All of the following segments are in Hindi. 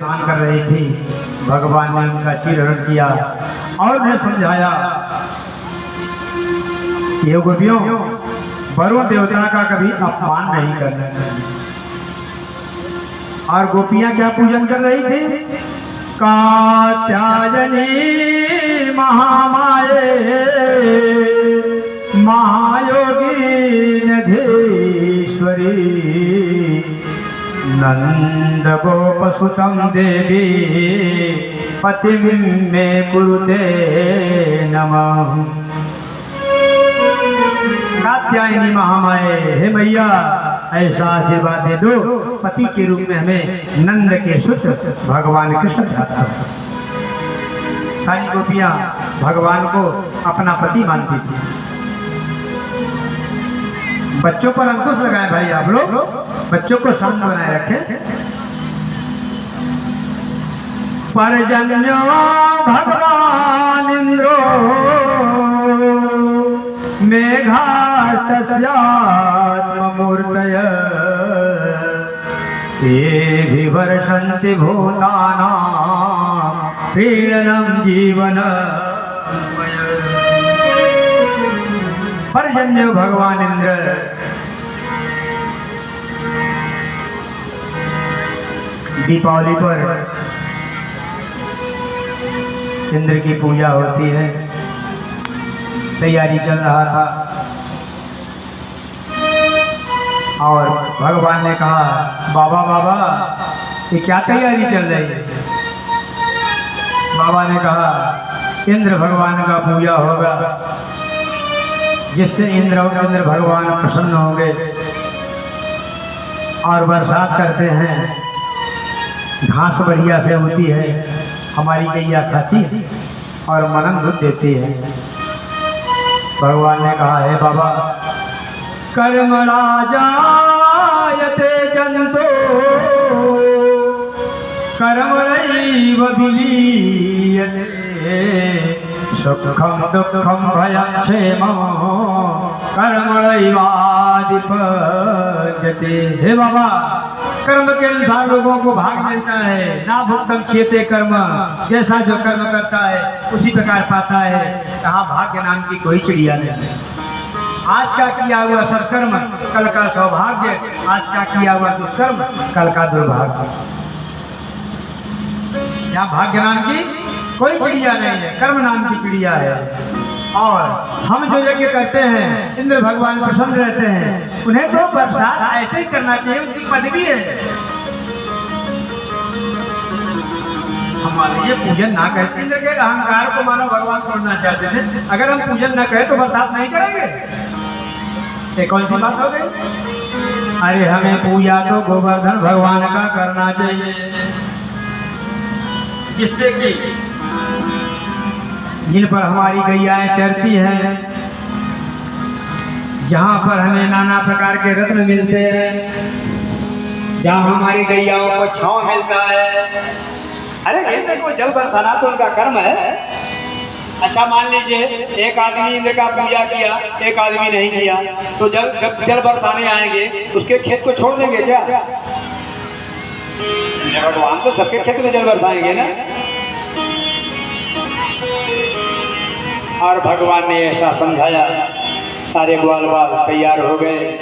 स्नान कर रही थी, भगवान ने उनका चीरहरण किया और उन्हें समझाया, ये गोपियों, वरुण देवता का कभी अपमान नहीं करना चाहिए। और गोपियां क्या पूजन कर रही थी? कात्यायनी महामाये महायोगी निधीश्वरी नंद गोपसुतं देवी पतिं मे कुरुते नमः। कात्यायनी महामाये, हे मैया ऐसा आशीर्वाद दे दो, पति के रूप में हमें नंद के सुत्र भगवान कृष्ण चाहता है। सारी गोपियां भगवान को अपना पति मानती थी। बच्चों पर अंकुश लगाए भाई, आप लोग बच्चों को शांत बनाए रखें। पर्जन्यो भगवान इंद्रो मेघास्तस्यात्ममूर्तय ये वर्षन्ति भूतानां प्रीणनं जीवन। पर्जन्य भगवान इंद्र दीपावली पर इंद्र की पूजा होती है, तैयारी चल रहा था और भगवान ने कहा, बाबा बाबा ये क्या तैयारी चल रही है? बाबा ने कहा, इंद्र भगवान का पूजा होगा, जिससे इंद्र भगवान प्रसन्न होंगे और बरसात करते हैं, घास बढ़िया से होती है, हमारी गैया खाती है और मनन दूध देती है। भगवान ने कहा, है बाबा, कर्म राजायते जंतो कर्मणैव विलीयते सुखम दुखम भयं क्षेमं कर्मणैवाधिपद्यते। हे बाबा, कर्म के अनुसार लोगों को भाग मिलता है, ना भुक्तम क्षेते कर्म, जैसा जो कर्म करता है उसी प्रकार पाता है। कहाँ भाग्य नाम की कोई चिड़िया नहीं। आज का किया हुआ सत्कर्म कल का सौभाग्य, आज का किया हुआ दुष्कर्म कल का दुर्भाग्य। यहाँ भाग्य नाम की कोई चिड़िया नहीं है, कर्म नाम की चिड़िया है। और हम जो यज्ञ करते हैं, इंद्र भगवान प्रसन्न रहते हैं, उन्हें तो बरसात ऐसे ही करना चाहिए, उनकी पदवी है। हम मान लीजिए पूजन ना करते, इंद्र के अहंकार को मानो भगवान छोड़ना चाहते थे, अगर हम पूजन न करें तो बरसात नहीं करेंगे, ये कौन सी बात हो गई? अरे हमें पूजा तो गोवर्धन भगवान का करना चाहिए, जिससे कि जिन पर हमारी गैयाएं चरती हैं, जहाँ पर हमें नाना प्रकार के रत्न मिलते हैं, जहाँ हमारी गैयाओं को छांव मिलता है। अरे इंद्र को जल बरसाना तो उनका कर्म है। अच्छा मान लीजिए एक आदमी इंद्र का पूजा किया, एक आदमी नहीं किया, तो जब जल बरसाने आएंगे उसके खेत को छोड़ देंगे क्या? भगवान तो सबके खेत में जल बरसाएंगे ना। और भगवान ने ऐसा समझाया, सारे ग्वाल बाल तैयार हो गए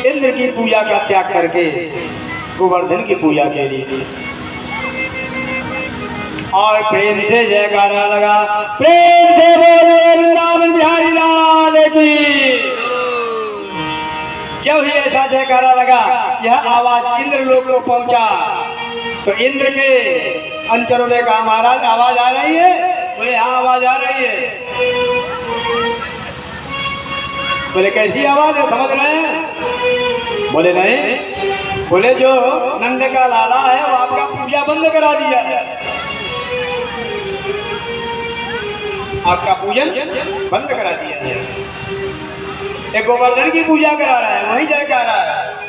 इंद्र की पूजा का त्याग करके गोवर्धन की पूजा के लिए। और प्रेम से जयकारा लगा, प्रेम से बोलो वृंदावन बिहारी लाल की। जब ही ऐसा जयकारा लगा, यह आवाज इंद्र लोक को पहुंचा, तो इंद्र के अंचलों ने कहा, महाराज आवाज आ रही है? बोले हाँ आवाज आ रही है। बोले कैसी आवाज है, समझ रहे हैं? बोले नहीं। बोले जो नंद का लाला है वो आपका पूजा बंद करा दिया है, आपका पूजन बंद करा दिया है, एक गोवर्धन की पूजा करा रहा है, वही जयकारा है।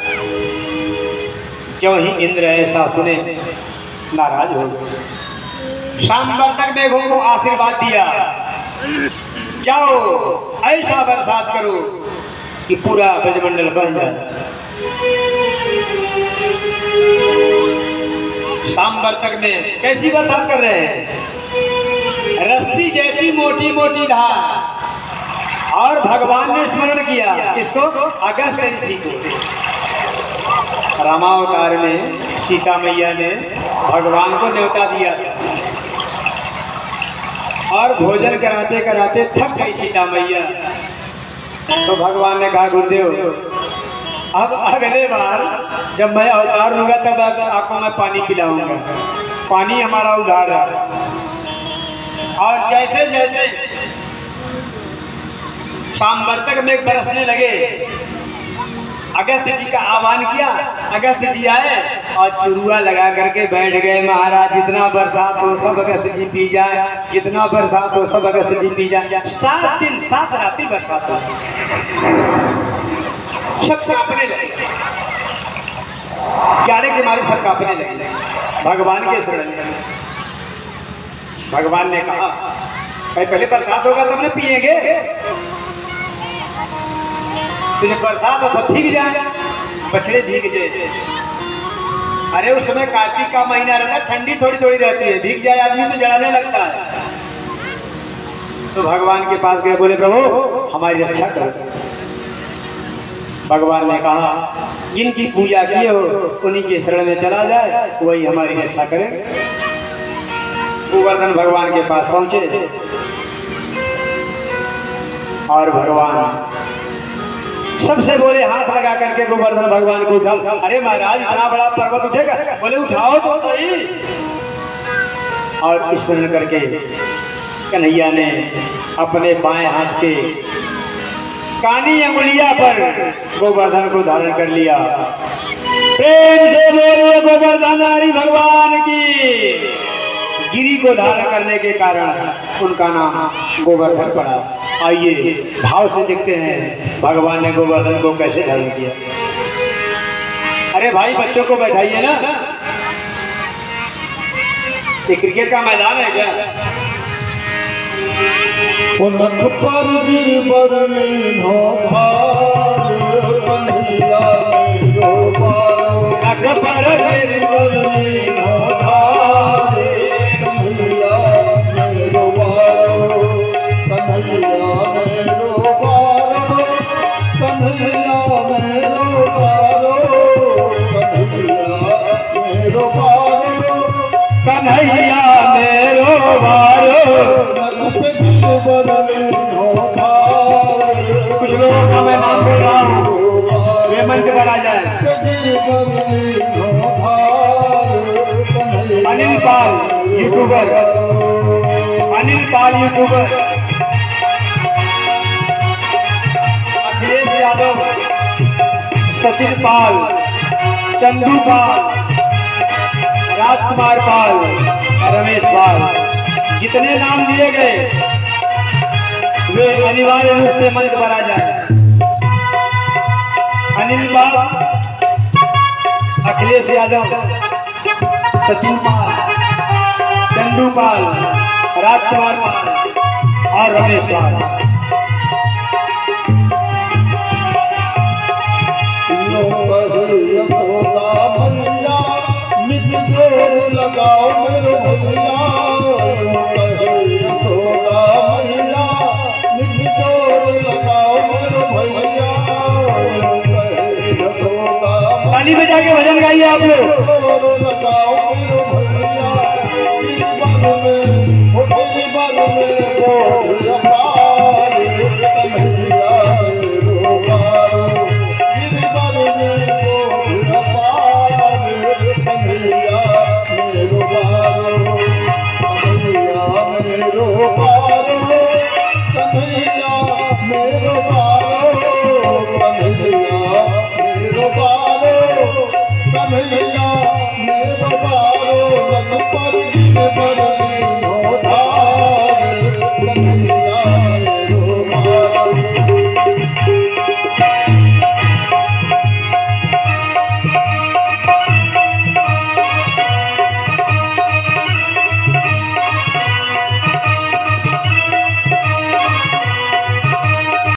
जो ही इंद्र ऐसा सुने नाराज हो गए। शाम तक मेघों को आशीर्वाद दिया, जाओ ऐसा बरसात करो कि पूरा ब्रजमंडल बह जाए। सामवर्तक में कैसी बरसात कर रहे हैं, रस्सी जैसी मोटी मोटी धार। और भगवान ने स्मरण किया किसको, अगस्त ऋषि को। रामावतार में सीता मैया ने भगवान को न्योता दिया और भोजन कराते कराते थक गई सीता मैया। तो भगवान ने कहा गुरुदेव अब अगले बार जब मैं अवतार लूंगा तब आपको मैं पानी पिलाऊंगा, पानी हमारा उधार है। और जैसे जैसे सामवर्तक में बरसने लगे, अगस्त जी का आह्वान किया, अगस्त जी आए और चुरुआ लगा करके बैठ गए। महाराज जितना बरसात हो सब अगस्त जी पी जाए, जितना बरसात हो सब अगस्त जी पी जाए। 7 दिन 7 रातें बरसात हो, सब कांपने लगे, जाड़े के मारे सब कांपने लगे। भगवान के शरण में भगवान ने कहा पहले बरसात होगा तब न पिएंगे, तो जब बरसात हो सब भीग जाए, बछड़े भीग जाए। अरे उस समय कार्तिक का महीना रहता, ठंडी थोड़ी थोड़ी रहती है, भीग जाए आदमी तो जलाने लगता है। तो भगवान के पास गए, बोले प्रभु हमारी रक्षा करो। भगवान ने कहा जिनकी पूजा किए हो उन्हीं के शरण में चला जाए, वही हमारी रक्षा करे। गोवर्धन भगवान के पास पहुंचे और भगवान सबसे बोले हाथ लगा करके गोवर्धन भगवान को उठा। अरे महाराज इतना बड़ा पर्वत उठेगा, बोले उठाओ तो सही। और स्मरण करके कन्हैया ने अपने बाएं हाथ के कानी अंगुलिया पर गोवर्धन को धारण कर लिया। प्रेम से बोलिए गोवर्धन हरि भगवान की। गिरी को धारण करने के कारण उनका नाम गोवर्धन पड़ा। आइए भाव से देखते हैं भगवान ने गोवर्धन को कैसे धारण किया। अरे भाई बच्चों को बैठाइए ना, ये क्रिकेट का मैदान है क्या? कन्हैया मेरो बारो। कुछ लोगों का मैं नाम बोल रहा हूँ, वे मंच पर आ जाए। अनिल पाल यूट्यूबर, अनिल पाल यूट्यूबर, अखिलेश यादव, सचिन पाल, चंदू पाल, राजकुमार पाल, रमेश पाल, जितने नाम दिए गए वे अनिवार्य रूप से मंच पर आ जाए। अनिल पाल, अखिलेश यादव, सचिन पाल, चंदू पाल, राजकुमार पाल और रमेश पाल। लगाओ मेरो भैया, लगाओ मेरो भैया। ताली बजा के भजन गाइए आप लोग। लगाओ मेरो भैया,